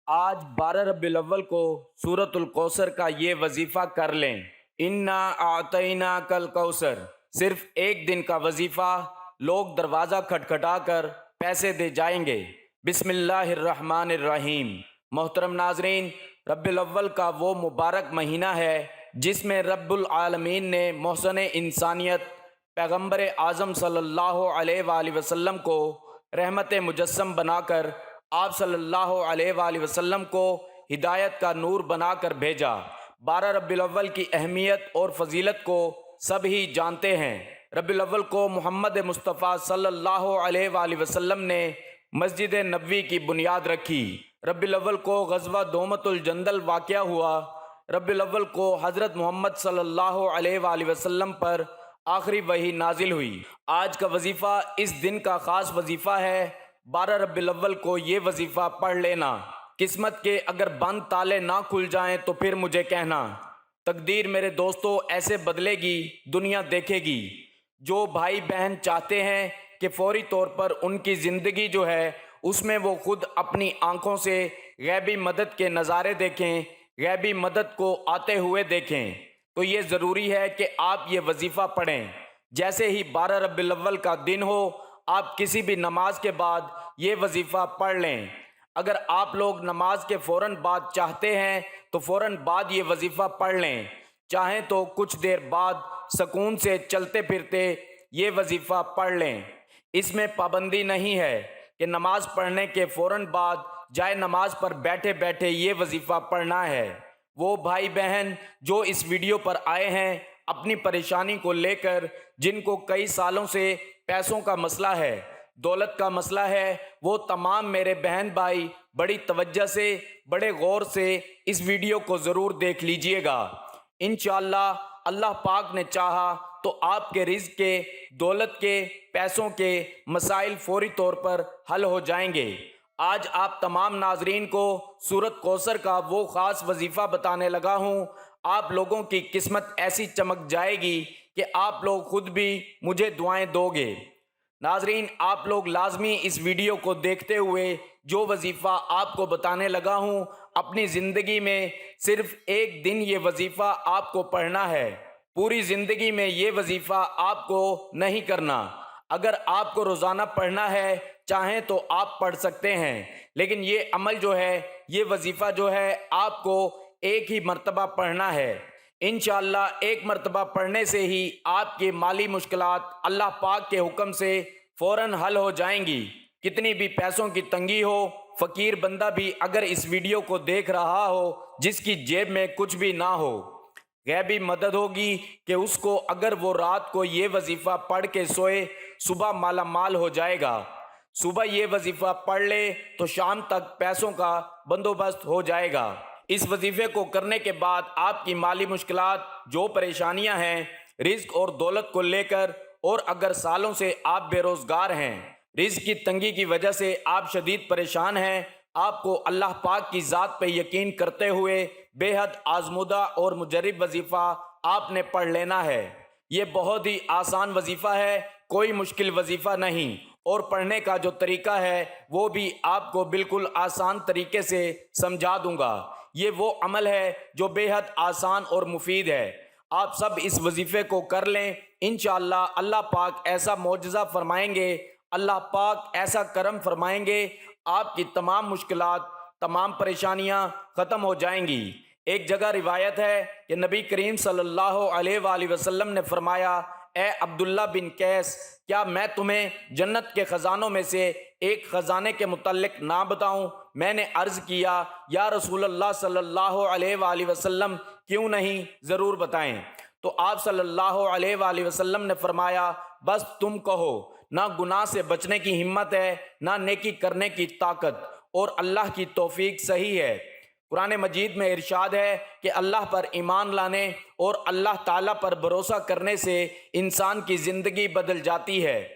آج 12 ربیع الاول کو سورۃ الکوثر کا یہ وظیفہ کر لیں۔ انا اعطیناک کل کوثر، صرف ایک دن کا وظیفہ، لوگ دروازہ کھٹکھٹا کر پیسے دے جائیں گے۔ بسم اللہ الرحمن الرحیم۔ محترم ناظرین، ربیع الاول کا وہ مبارک مہینہ ہے جس میں رب العالمین نے محسن انسانیت پیغمبر اعظم صلی اللہ علیہ وآلہ وسلم کو رحمت مجسم بنا کر آپ صلی اللہ علیہ وآلہ وسلم کو ہدایت کا نور بنا کر بھیجا۔ 12 ربیع الاول کی اہمیت اور فضیلت کو سب ہی جانتے ہیں۔ ربیع الاول کو محمد مصطفیٰ صلی اللہ علیہ وآلہ وسلم نے مسجد نبوی کی بنیاد رکھی۔ ربیع الاول کو غزوہ دومت الجندل واقعہ ہوا۔ ربیع الاول کو حضرت محمد صلی اللہ علیہ وآلہ وسلم پر آخری وحی نازل ہوئی۔ آج کا وظیفہ اس دن کا خاص وظیفہ ہے۔ 12 ربیع الاول کو یہ وظیفہ پڑھ لینا۔ قسمت کے اگر بند تالے نہ کھل جائیں تو پھر مجھے کہنا۔ تقدیر میرے دوستو ایسے بدلے گی، دنیا دیکھے گی۔ جو بھائی بہن چاہتے ہیں کہ فوری طور پر ان کی زندگی جو ہے اس میں وہ خود اپنی آنکھوں سے غیبی مدد کے نظارے دیکھیں، غیبی مدد کو آتے ہوئے دیکھیں، تو یہ ضروری ہے کہ آپ یہ وظیفہ پڑھیں۔ جیسے ہی 12 ربیع الاول کا دن ہو، آپ کسی بھی نماز کے بعد یہ وظیفہ پڑھ لیں۔ اگر آپ لوگ نماز کے فوراً بعد چاہتے ہیں تو فوراً بعد یہ وظیفہ پڑھ لیں، چاہیں تو کچھ دیر بعد سکون سے چلتے پھرتے یہ وظیفہ پڑھ لیں۔ اس میں پابندی نہیں ہے کہ نماز پڑھنے کے فوراً بعد جائے نماز پر بیٹھے بیٹھے یہ وظیفہ پڑھنا ہے۔ وہ بھائی بہن جو اس ویڈیو پر آئے ہیں اپنی پریشانی کو لے کر، جن کو کئی سالوں سے پیسوں کا مسئلہ ہے، دولت کا مسئلہ ہے، وہ تمام میرے بہن بھائی بڑی توجہ سے، بڑے غور سے اس ویڈیو کو ضرور دیکھ لیجئے گا۔ انشاءاللہ اللہ پاک نے چاہا تو آپ کے رزق کے، دولت کے، پیسوں کے مسائل فوری طور پر حل ہو جائیں گے۔ آج آپ تمام ناظرین کو سورۃ کوثر کا وہ خاص وظیفہ بتانے لگا ہوں۔ آپ لوگوں کی قسمت ایسی چمک جائے گی کہ آپ لوگ خود بھی مجھے دعائیں دو گے۔ ناظرین، آپ لوگ لازمی اس ویڈیو کو دیکھتے ہوئے جو وظیفہ آپ کو بتانے لگا ہوں، اپنی زندگی میں صرف ایک دن یہ وظیفہ آپ کو پڑھنا ہے۔ پوری زندگی میں یہ وظیفہ آپ کو نہیں کرنا۔ اگر آپ کو روزانہ پڑھنا ہے چاہیں تو آپ پڑھ سکتے ہیں، لیکن یہ عمل جو ہے، یہ وظیفہ جو ہے، آپ کو ایک ہی مرتبہ پڑھنا ہے۔ انشاءاللہ ایک مرتبہ پڑھنے سے ہی آپ کی مالی مشکلات اللہ پاک کے حکم سے فوراً حل ہو جائیں گی۔ کتنی بھی پیسوں کی تنگی ہو، فقیر بندہ بھی اگر اس ویڈیو کو دیکھ رہا ہو جس کی جیب میں کچھ بھی نہ ہو، غیبی مدد ہوگی کہ اس کو اگر وہ رات کو یہ وظیفہ پڑھ کے سوئے، صبح مالا مال ہو جائے گا۔ صبح یہ وظیفہ پڑھ لے تو شام تک پیسوں کا بندوبست ہو جائے گا۔ اس وظیفے کو کرنے کے بعد آپ کی مالی مشکلات، جو پریشانیاں ہیں رزق اور دولت کو لے کر، اور اگر سالوں سے آپ بے روزگار ہیں، رزق کی تنگی کی وجہ سے آپ شدید پریشان ہیں، آپ کو اللہ پاک کی ذات پہ یقین کرتے ہوئے بے حد آزمودہ اور مجرب وظیفہ آپ نے پڑھ لینا ہے۔ یہ بہت ہی آسان وظیفہ ہے، کوئی مشکل وظیفہ نہیں، اور پڑھنے کا جو طریقہ ہے وہ بھی آپ کو بالکل آسان طریقے سے سمجھا دوں گا۔ یہ وہ عمل ہے جو بے حد آسان اور مفید ہے۔ آپ سب اس وظیفے کو کر لیں، انشاءاللہ اللہ پاک ایسا معجزہ فرمائیں گے، اللہ پاک ایسا کرم فرمائیں گے، آپ کی تمام مشکلات، تمام پریشانیاں ختم ہو جائیں گی۔ ایک جگہ روایت ہے کہ نبی کریم صلی اللہ علیہ وآلہ وسلم نے فرمایا، اے عبداللہ بن قیس، کیا میں تمہیں جنت کے خزانوں میں سے ایک خزانے کے متعلق نہ بتاؤں؟ میں نے عرض کیا، یا رسول اللہ صلی اللہ علیہ وآلہ وسلم، کیوں نہیں، ضرور بتائیں۔ تو آپ صلی اللہ علیہ وآلہ وسلم نے فرمایا، بس تم کہو، نہ گناہ سے بچنے کی ہمت ہے، نہ نیکی کرنے کی طاقت، اور اللہ کی توفیق صحیح ہے۔ قرآن مجید میں ارشاد ہے کہ اللہ پر ایمان لانے اور اللہ تعالیٰ پر بھروسہ کرنے سے انسان کی زندگی بدل جاتی ہے۔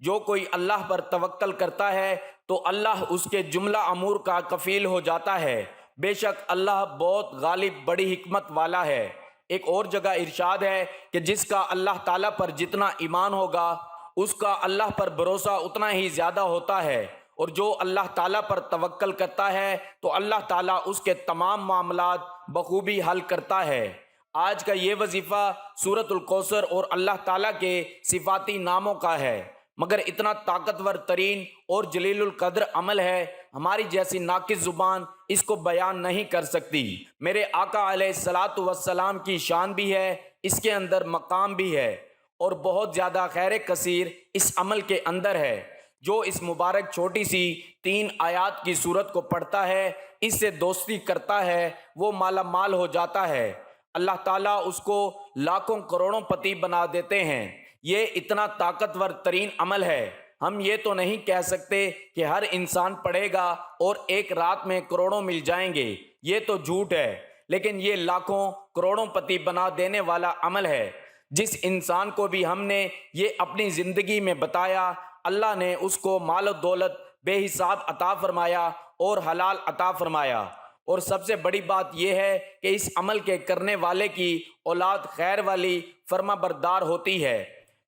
جو کوئی اللہ پر توکل کرتا ہے تو اللہ اس کے جملہ امور کا کفیل ہو جاتا ہے۔ بے شک اللہ بہت غالب، بڑی حکمت والا ہے۔ ایک اور جگہ ارشاد ہے کہ جس کا اللہ تعالیٰ پر جتنا ایمان ہوگا، اس کا اللہ پر بھروسہ اتنا ہی زیادہ ہوتا ہے، اور جو اللہ تعالیٰ پر توکل کرتا ہے تو اللہ تعالیٰ اس کے تمام معاملات بخوبی حل کرتا ہے۔ آج کا یہ وظیفہ سورۃ الکوثر اور اللہ تعالیٰ کے صفاتی ناموں کا ہے، مگر اتنا طاقتور ترین اور جلیل القدر عمل ہے، ہماری جیسی ناقص زبان اس کو بیان نہیں کر سکتی۔ میرے آقا علیہ الصلاۃ والسلام کی شان بھی ہے، اس کے اندر مقام بھی ہے، اور بہت زیادہ خیر کثیر اس عمل کے اندر ہے۔ جو اس مبارک چھوٹی سی 3 آیات کی سورت کو پڑھتا ہے، اس سے دوستی کرتا ہے، وہ مالا مال ہو جاتا ہے، اللہ تعالیٰ اس کو لاکھوں کروڑوں پتی بنا دیتے ہیں۔ یہ اتنا طاقتور ترین عمل ہے، ہم یہ تو نہیں کہہ سکتے کہ ہر انسان پڑھے گا اور ایک رات میں کروڑوں مل جائیں گے، یہ تو جھوٹ ہے، لیکن یہ لاکھوں کروڑوں پتی بنا دینے والا عمل ہے۔ جس انسان کو بھی ہم نے یہ اپنی زندگی میں بتایا، اللہ نے اس کو مال و دولت بے حساب عطا فرمایا اور حلال عطا فرمایا، اور سب سے بڑی بات یہ ہے کہ اس عمل کے کرنے والے کی اولاد خیر والی فرما بردار ہوتی ہے۔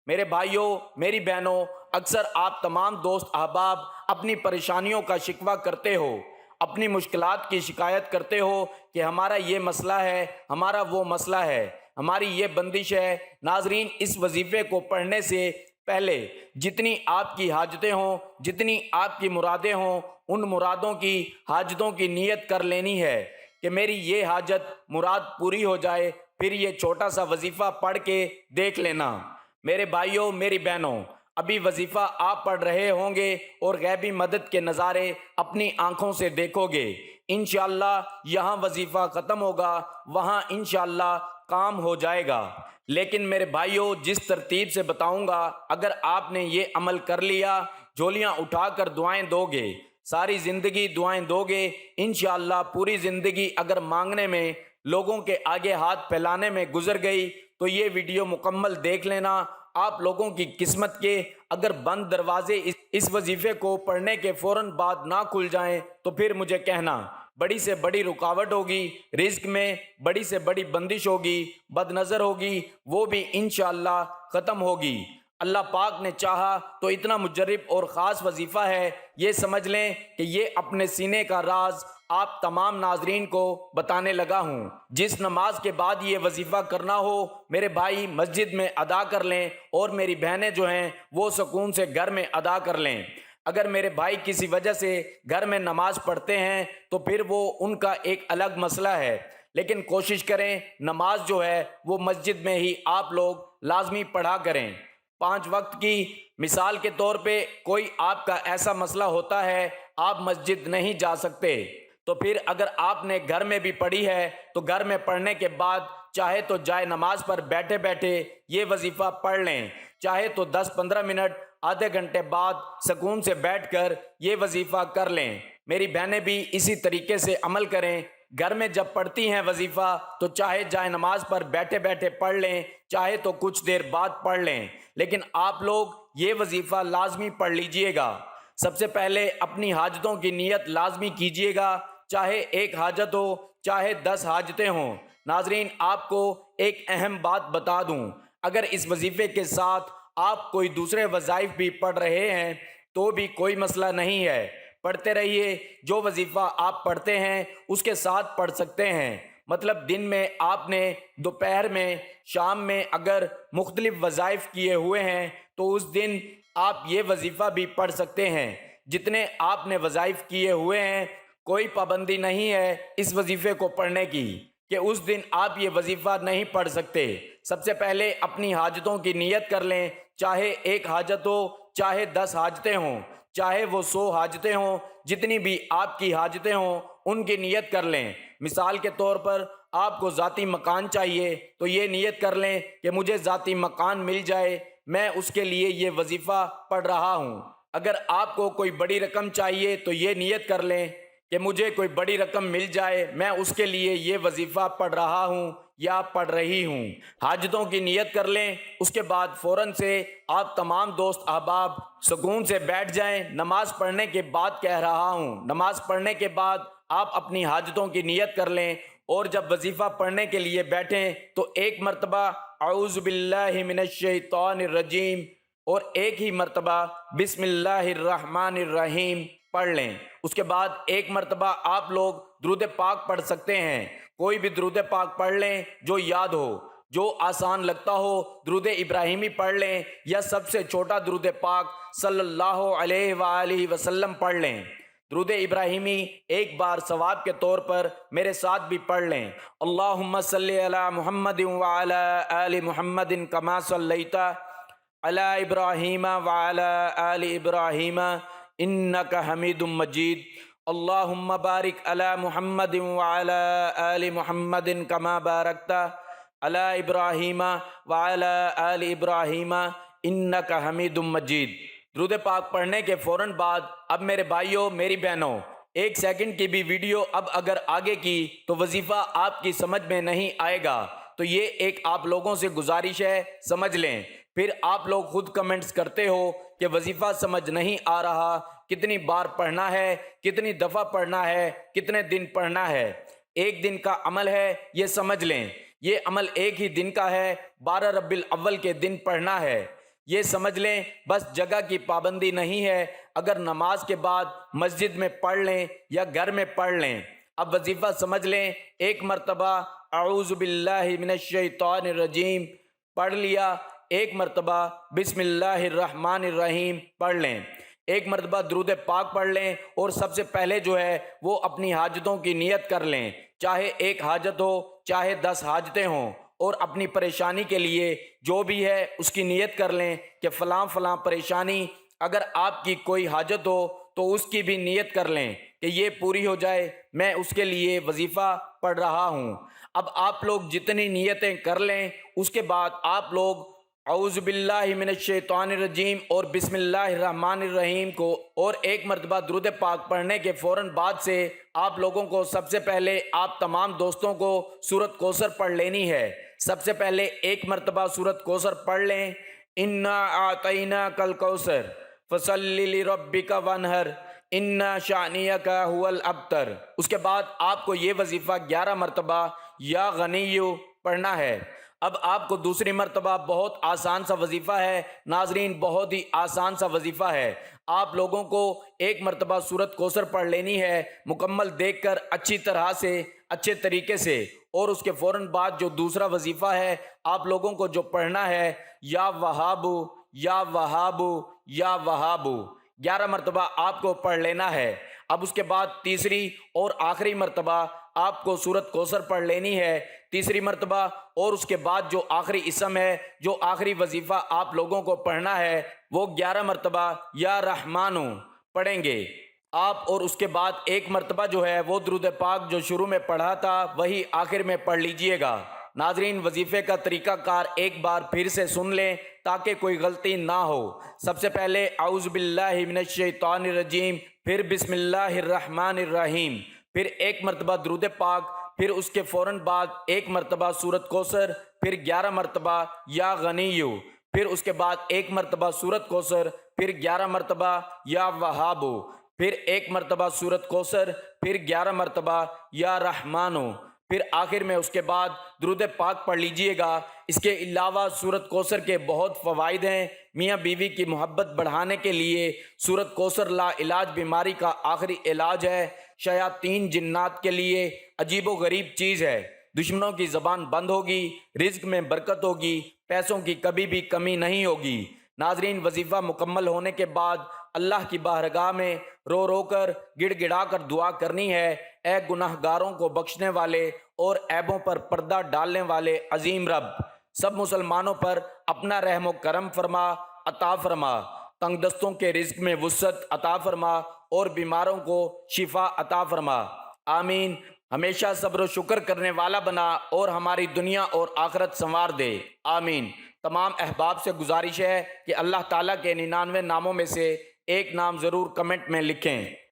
میرے بھائیوں، میری بہنوں، اکثر آپ تمام دوست احباب اپنی پریشانیوں کا شکوہ کرتے ہو، اپنی مشکلات کی شکایت کرتے ہو کہ ہمارا یہ مسئلہ ہے، ہمارا وہ مسئلہ ہے، ہماری یہ بندش ہے۔ ناظرین، اس وظیفے کو پڑھنے سے پہلے جتنی آپ کی حاجتیں ہوں، جتنی آپ کی مرادیں ہوں، ان مرادوں کی حاجتوں کی نیت کر لینی ہے کہ میری یہ حاجت مراد پوری ہو جائے، پھر یہ چھوٹا سا وظیفہ پڑھ کے دیکھ لینا۔ میرے بھائیوں، میری بہنوں، ابھی وظیفہ آپ پڑھ رہے ہوں گے اور غیبی مدد کے نظارے اپنی آنکھوں سے دیکھو گے۔ انشاءاللہ یہاں وظیفہ ختم ہوگا، وہاں انشاءاللہ کام ہو جائے گا۔ لیکن میرے بھائیوں، جس ترتیب سے بتاؤں گا، اگر آپ نے یہ عمل کر لیا، جھولیاں اٹھا کر دعائیں دو گے، ساری زندگی دعائیں دو گے، انشاءاللہ پوری زندگی اگر مانگنے میں، لوگوں کے آگے ہاتھ پھیلانے میں گزر گئی تو یہ ویڈیو مکمل دیکھ لینا۔ آپ لوگوں کی قسمت کے اگر بند دروازے اس وظیفے کو پڑھنے کے فوراً بعد نہ کھل جائیں تو پھر مجھے کہنا۔ بڑی سے بڑی رکاوٹ ہوگی رزق میں، بڑی سے بڑی بندش ہوگی، بد نظر ہوگی، وہ بھی انشاءاللہ ختم ہوگی۔ اللہ پاک نے چاہا تو اتنا مجرب اور خاص وظیفہ ہے، یہ سمجھ لیں کہ یہ اپنے سینے کا راز آپ تمام ناظرین کو بتانے لگا ہوں۔ جس نماز کے بعد یہ وظیفہ کرنا ہو، میرے بھائی مسجد میں ادا کر لیں، اور میری بہنیں جو ہیں وہ سکون سے گھر میں ادا کر لیں۔ اگر میرے بھائی کسی وجہ سے گھر میں نماز پڑھتے ہیں تو پھر وہ ان کا ایک الگ مسئلہ ہے، لیکن کوشش کریں نماز جو ہے وہ مسجد میں ہی آپ لوگ لازمی پڑھا کریں۔ 5 وقت کی مثال کے طور پہ کوئی آپ کا ایسا مسئلہ ہوتا ہے، آپ مسجد نہیں جا سکتے، تو پھر اگر آپ نے گھر میں بھی پڑھی ہے تو گھر میں پڑھنے کے بعد چاہے تو جائے نماز پر بیٹھے بیٹھے یہ وظیفہ پڑھ لیں، چاہے تو 10-15 منٹ، آدھے گھنٹے بعد سکون سے بیٹھ کر یہ وظیفہ کر لیں۔ میری بہنیں بھی اسی طریقے سے عمل کریں، گھر میں جب پڑھتی ہیں وظیفہ تو چاہے جائے نماز پر بیٹھے بیٹھے پڑھ لیں، چاہے تو کچھ دیر بعد پڑھ لیں، لیکن آپ لوگ یہ وظیفہ لازمی پڑھ لیجئے گا۔ سب سے پہلے اپنی حاجتوں کی نیت لازمی کیجئے گا، چاہے ایک حاجت ہو، چاہے 10 حاجتیں ہوں۔ ناظرین، آپ کو ایک اہم بات بتا دوں، اگر اس وظیفے کے ساتھ آپ کوئی دوسرے وظائف بھی پڑھ رہے ہیں تو بھی کوئی مسئلہ نہیں ہے، پڑھتے رہیے۔ جو وظیفہ آپ پڑھتے ہیں اس کے ساتھ پڑھ سکتے ہیں، مطلب دن میں آپ نے، دوپہر میں، شام میں اگر مختلف وظائف کیے ہوئے ہیں تو اس دن آپ یہ وظیفہ بھی پڑھ سکتے ہیں۔ جتنے آپ نے وظائف کیے ہوئے ہیں، کوئی پابندی نہیں ہے اس وظیفے کو پڑھنے کی کہ اس دن آپ یہ وظیفہ نہیں پڑھ سکتے۔ سب سے پہلے اپنی حاجتوں کی نیت کر لیں، چاہے ایک حاجت ہو، چاہے 10 حاجتیں ہوں، چاہے وہ 100 حاجتیں ہوں، جتنی بھی آپ کی حاجتیں ہوں ان کی نیت کر لیں۔ مثال کے طور پر آپ کو ذاتی مکان چاہیے تو یہ نیت کر لیں کہ مجھے ذاتی مکان مل جائے، میں اس کے لیے یہ وظیفہ پڑھ رہا ہوں۔ اگر آپ کو کوئی بڑی رقم چاہیے تو یہ نیت کر لیں کہ مجھے کوئی بڑی رقم مل جائے، میں اس کے لیے یہ وظیفہ پڑھ رہا ہوں یا پڑھ رہی ہوں۔ حاجتوں کی نیت کر لیں، اس کے بعد فوراً سے آپ تمام دوست احباب سکون سے بیٹھ جائیں۔ نماز پڑھنے کے بعد کہہ رہا ہوں، نماز پڑھنے کے بعد آپ اپنی حاجتوں کی نیت کر لیں، اور جب وظیفہ پڑھنے کے لیے بیٹھیں تو ایک مرتبہ اعوذ باللہ من الشیطان الرجیم اور ایک ہی مرتبہ بسم اللہ الرحمن الرحیم پڑھ لیں۔ اس کے بعد ایک مرتبہ آپ لوگ درود پاک پڑھ سکتے ہیں، کوئی بھی درود پاک پڑھ لیں جو یاد ہو، جو آسان لگتا ہو۔ درود ابراہیمی پڑھ لیں یا سب سے چھوٹا درود پاک صلی اللہ علیہ وآلہ وسلم پڑھ لیں۔ درود ابراہیمی ایک بار ثواب کے طور پر میرے ساتھ بھی پڑھ لیں۔ اللہم صلی علی محمد وعلی آل محمد کما صلیت علی ابراہیم وعلی آل ابراہیم انک حمید مجید۔ اللہم بارک علی محمد وعلی آل محمد کما بارکت علی ابراہیم وعلی آل ابراہیم انک حمید مجید۔ درود پاک پڑھنے کے فوراً بعد اب میرے بھائیوں، میری بہنوں، 1 سیکنڈ کی بھی ویڈیو اب اگر آگے کی تو وظیفہ آپ کی سمجھ میں نہیں آئے گا، تو یہ ایک آپ لوگوں سے گزارش ہے، سمجھ لیں۔ پھر آپ لوگ خود کمنٹس کرتے ہو کہ وظیفہ سمجھ نہیں آ رہا، کتنی بار پڑھنا ہے، کتنی دفعہ پڑھنا ہے، کتنے دن پڑھنا ہے۔ 1 دن کا عمل ہے، یہ سمجھ لیں، یہ عمل 1 ہی دن کا ہے، 12 ربیع الاول کے دن پڑھنا ہے، یہ سمجھ لیں۔ بس جگہ کی پابندی نہیں ہے، اگر نماز کے بعد مسجد میں پڑھ لیں یا گھر میں پڑھ لیں۔ اب وظیفہ سمجھ لیں، 1 مرتبہ اعوذ باللہ من الشیطان الرجیم پڑھ لیا، 1 مرتبہ بسم اللہ الرحمن الرحیم پڑھ لیں، 1 مرتبہ درود پاک پڑھ لیں، اور سب سے پہلے جو ہے وہ اپنی حاجتوں کی نیت کر لیں، چاہے 1 حاجت ہو چاہے 10 حاجتیں ہوں، اور اپنی پریشانی کے لیے جو بھی ہے اس کی نیت کر لیں کہ فلاں فلاں پریشانی، اگر آپ کی کوئی حاجت ہو تو اس کی بھی نیت کر لیں کہ یہ پوری ہو جائے، میں اس کے لیے وظیفہ پڑھ رہا ہوں۔ اب آپ لوگ جتنی نیتیں کر لیں، اس کے بعد آپ لوگ اعوذ باللہ من الشیطان الرجیم اور بسم اللہ الرحمن الرحیم کو اور 1 مرتبہ درود پاک پڑھنے کے فوراً بعد سے آپ لوگوں کو سب سے پہلے آپ تمام دوستوں کو سورۃ کوثر پڑھ لینی ہے۔ سب سے پہلے 1 مرتبہ سورۃ کوثر پڑھ لیں، انا اعطیناک الکوثر فصلی لربک وانحر ان شانئک ھو الابتر۔ اس کے بعد آپ کو یہ وظیفہ 11 مرتبہ یا غنی پڑھنا ہے۔ اب آپ کو دوسری مرتبہ بہت آسان سا وظیفہ ہے، ناظرین، بہت ہی آسان سا وظیفہ ہے۔ آپ لوگوں کو 1 مرتبہ سورۃ کوثر پڑھ لینی ہے، مکمل دیکھ کر اچھی طرح سے، اچھے طریقے سے، اور اس کے فوراً بعد جو دوسرا وظیفہ ہے آپ لوگوں کو جو پڑھنا ہے، یا وہاب یا وہاب یا وہاب، 11 مرتبہ آپ کو پڑھ لینا ہے۔ اب اس کے بعد تیسری اور آخری مرتبہ آپ کو سورۃ کوثر پڑھ لینی ہے، تیسری مرتبہ، اور اس کے بعد جو آخری اسم ہے، جو آخری وظیفہ آپ لوگوں کو پڑھنا ہے، وہ 11 مرتبہ یا رحمانو پڑھیں گے آپ، اور اس کے بعد 1 مرتبہ جو ہے وہ درود پاک جو شروع میں پڑھا تھا وہی آخر میں پڑھ لیجئے گا۔ ناظرین، وظیفے کا طریقہ کار ایک بار پھر سے سن لیں تاکہ کوئی غلطی نہ ہو۔ سب سے پہلے اعوذ باللہ من الشیطان الرجیم، پھر بسم اللہ الرحمن الرحیم، پھر 1 مرتبہ درود پاک، پھر اس کے فوراً بعد 1 مرتبہ سورۃ کوثر، پھر 11 مرتبہ یا غنیو، پھر اس کے بعد 1 مرتبہ سورۃ کوثر، پھر 11 مرتبہ یا وہاب، پھر 1 مرتبہ سورۃ کوثر، پھر 11 مرتبہ یا رحمانو، پھر آخر میں اس کے بعد درود پاک پڑھ لیجئے گا۔ اس کے علاوہ سورۃ کوثر کے بہت فوائد ہیں۔ میاں بیوی کی محبت بڑھانے کے لیے سورۃ کوثر لا علاج بیماری کا آخری علاج ہے، شیاطین جنات کے لیے عجیب و غریب چیز ہے، دشمنوں کی زبان بند ہوگی، رزق میں برکت ہوگی، پیسوں کی کبھی بھی کمی نہیں ہوگی۔ ناظرین، وظیفہ مکمل ہونے کے بعد اللہ کی بارگاہ میں رو رو کر، گڑ گڑا کر دعا کرنی ہے، اے گناہ گاروں کو بخشنے والے اور عیبوں پر پردہ ڈالنے والے عظیم رب، سب مسلمانوں پر اپنا رحم و کرم فرما، عطا فرما، تنگ دستوں کے رزق میں وسعت عطا فرما اور بیماروں کو شفا عطا فرما، آمین۔ ہمیشہ صبر و شکر کرنے والا بنا اور ہماری دنیا اور آخرت سنوار دے، آمین۔ تمام احباب سے گزارش ہے کہ اللہ تعالیٰ کے 99 ناموں میں سے ایک نام ضرور کمنٹ میں لکھیں۔